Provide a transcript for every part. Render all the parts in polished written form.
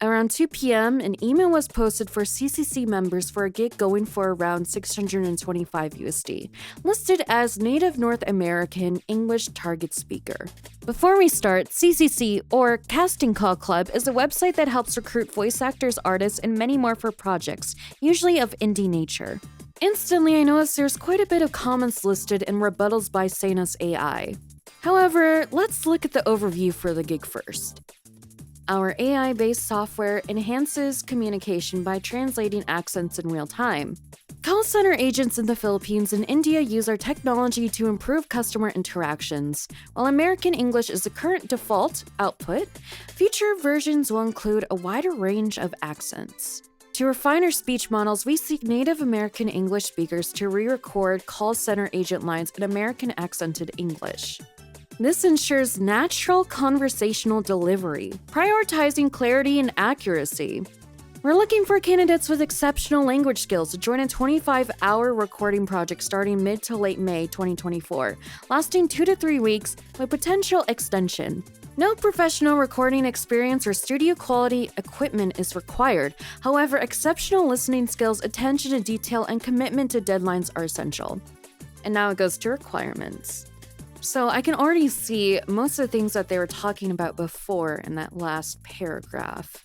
Around 2 p.m., an email was posted for CCC members for a gig going for around 625 USD, listed as Native North American English Target Speaker. Before we start, CCC, or Casting Call Club, is a website that helps recruit voice actors, artists, and many more for projects, usually of indie nature. Instantly, I noticed there's quite a bit of comments listed and rebuttals by Sanus AI. However, let's look at the overview for the gig first. Our AI-based software enhances communication by translating accents in real time. Call center agents in the Philippines and India use our technology to improve customer interactions. While American English is the current default output, future versions will include a wider range of accents. To refine our speech models, we seek Native American English speakers to re-record call center agent lines in American accented English. This ensures natural conversational delivery, prioritizing clarity and accuracy. We're looking for candidates with exceptional language skills to join a 25-hour recording project starting mid to late May 2024, lasting 2 to 3 weeks with potential extension. No professional recording experience or studio quality equipment is required. However, exceptional listening skills, attention to detail, and commitment to deadlines are essential. And now it goes to requirements. So I can already see most of the things that they were talking about before in that last paragraph.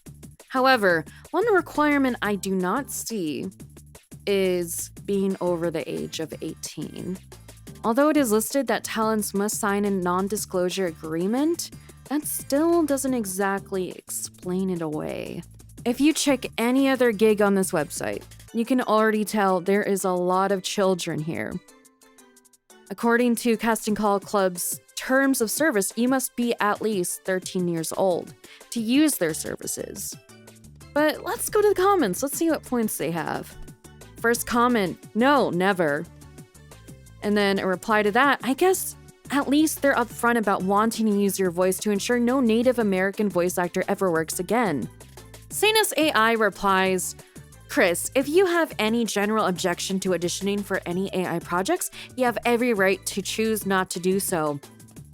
However, one requirement I do not see is being over the age of 18. Although it is listed that talents must sign a non-disclosure agreement, that still doesn't exactly explain it away. If you check any other gig on this website, you can already tell there is a lot of children here. According to Casting Call Club's terms of service, you must be at least 13 years old to use their services. But let's go to the comments. Let's see what points they have. First comment, no, never. And then a reply to that, I guess at least they're upfront about wanting to use your voice to ensure no Native American voice actor ever works again. Sanus AI replies, Chris, if you have any general objection to auditioning for any AI projects, you have every right to choose not to do so.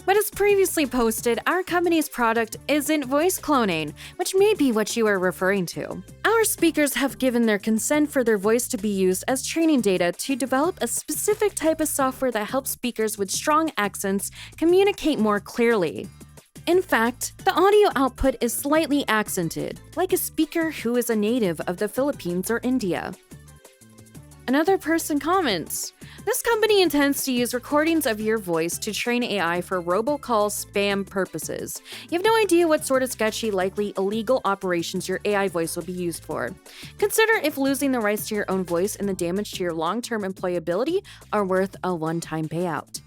But as previously posted, our company's product isn't voice cloning, which may be what you are referring to. Our speakers have given their consent for their voice to be used as training data to develop a specific type of software that helps speakers with strong accents communicate more clearly. In fact, the audio output is slightly accented, like a speaker who is a native of the Philippines or India. Another person comments, this company intends to use recordings of your voice to train AI for robocall spam purposes. You have no idea what sort of sketchy, likely illegal operations your AI voice will be used for. Consider if losing the rights to your own voice and the damage to your long-term employability are worth a one-time payout.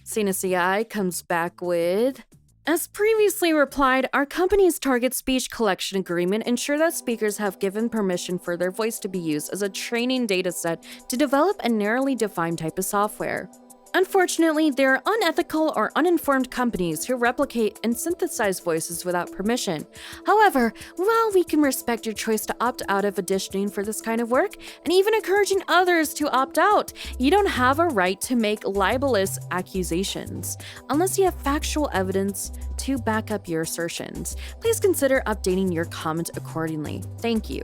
Sanus AI comes back with, as previously replied, our company's target speech collection agreement ensure that speakers have given permission for their voice to be used as a training dataset to develop a narrowly defined type of software. Unfortunately, there are unethical or uninformed companies who replicate and synthesize voices without permission. However, while we can respect your choice to opt out of auditioning for this kind of work, and even encouraging others to opt out, you don't have a right to make libelous accusations, unless you have factual evidence to back up your assertions. Please consider updating your comment accordingly. Thank you.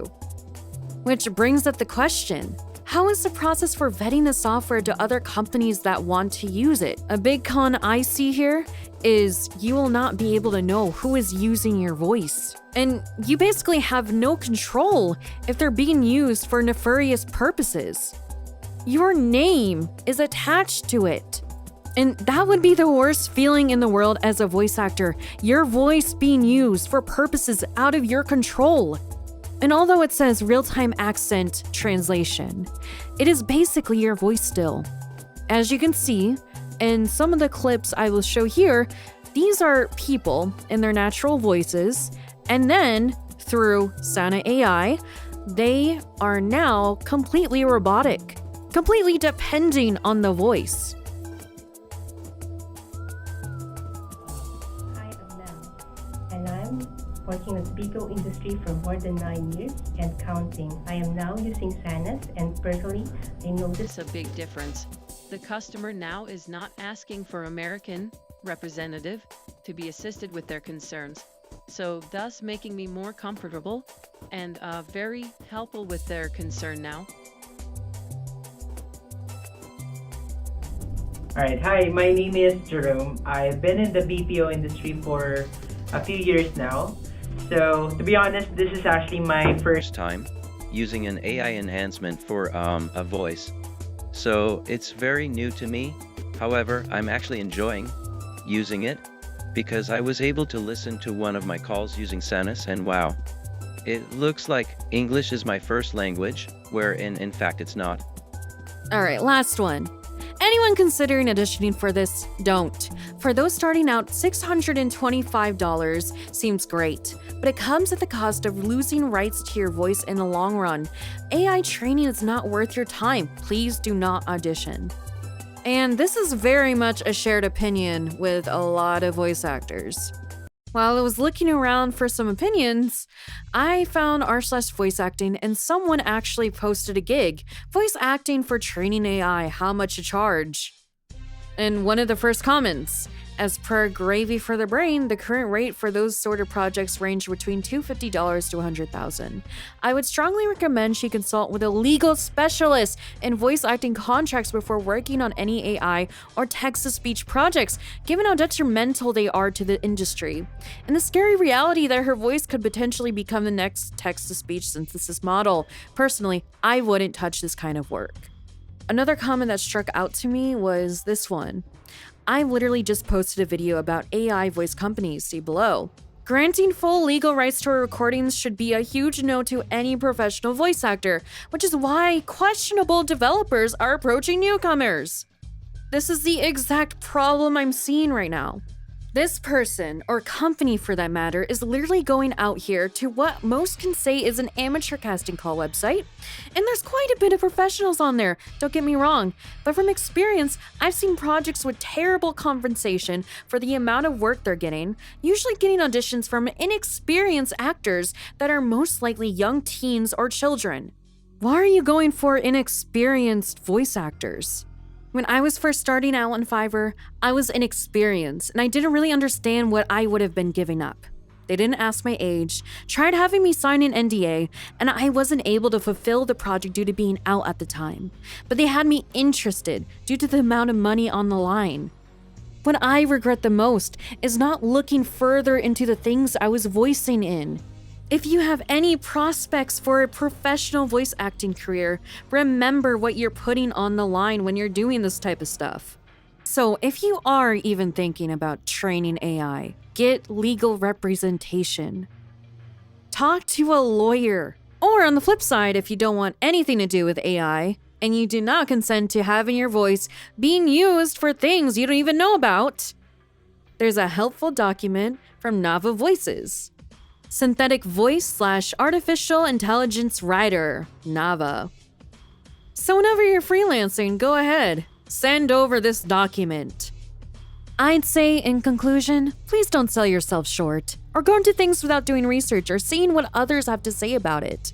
Which brings up the question, how is the process for vetting the software to other companies that want to use it? A big con I see here is you will not be able to know who is using your voice. And you basically have no control if they're being used for nefarious purposes. Your name is attached to it. And that would be the worst feeling in the world as a voice actor, your voice being used for purposes out of your control. And although it says real-time accent translation, it is basically your voice still. As you can see, in some of the clips I will show here, these are people in their natural voices, and then through Sana AI, they are now completely robotic, completely depending on the voice. Hi, I'm Mel, and I'm working in the BPO industry for more than 9 years and counting. I am now using Sanus, and personally, I noticed a big difference. The customer now is not asking for American representative to be assisted with their concerns. so thus making me more comfortable and very helpful with their concern now. Alright, hi, my name is Jerome. I've been in the BPO industry for a few years now. So, to be honest, this is actually my first time using an AI enhancement for a voice. So it's very new to me. However, I'm actually enjoying using it because I was able to listen to one of my calls using Sanus, and wow, it looks like English is my first language, wherein in fact it's not. Alright, last one. Anyone considering auditioning for this, don't. For those starting out, $625 seems great, but it comes at the cost of losing rights to your voice in the long run. AI training is not worth your time. Please do not audition. And this is very much a shared opinion with a lot of voice actors. While I was looking around for some opinions, I found r/voice acting, and someone actually posted a gig, voice acting for training AI, how much to charge? And one of the first comments, as per Gravy for the Brain, the current rate for those sort of projects range between $250 to $100,000. I would strongly recommend she consult with a legal specialist in voice acting contracts before working on any AI or text-to-speech projects, given how detrimental they are to the industry, and the scary reality that her voice could potentially become the next text-to-speech synthesis model. Personally, I wouldn't touch this kind of work. Another comment that struck out to me was this one. I literally just posted a video about AI voice companies, see below. Granting full legal rights to our recordings should be a huge no to any professional voice actor, which is why questionable developers are approaching newcomers. This is the exact problem I'm seeing right now. This person, or company for that matter, is literally going out here to what most can say is an amateur casting call website. And there's quite a bit of professionals on there, don't get me wrong. But from experience, I've seen projects with terrible compensation for the amount of work they're getting, usually getting auditions from inexperienced actors that are most likely young teens or children. Why are you going for inexperienced voice actors? When I was first starting out on Fiverr, I was inexperienced and I didn't really understand what I would have been giving up. They didn't ask my age, tried having me sign an NDA, and I wasn't able to fulfill the project due to being out at the time. But they had me interested due to the amount of money on the line. What I regret the most is not looking further into the things I was voicing in. If you have any prospects for a professional voice acting career, remember what you're putting on the line when you're doing this type of stuff. So if you are even thinking about training AI, get legal representation. Talk to a lawyer. Or on the flip side, if you don't want anything to do with AI, and you do not consent to having your voice being used for things you don't even know about, there's a helpful document from Nava Voices. Synthetic voice / artificial intelligence writer, Nava. So whenever you're freelancing, go ahead, send over this document. I'd say, in conclusion, please don't sell yourself short, or go into things without doing research or seeing what others have to say about it.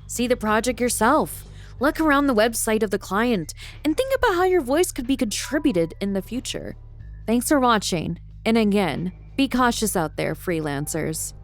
See the project yourself, look around the website of the client, and think about how your voice could be contributed in the future. Thanks for watching, and again, be cautious out there, freelancers.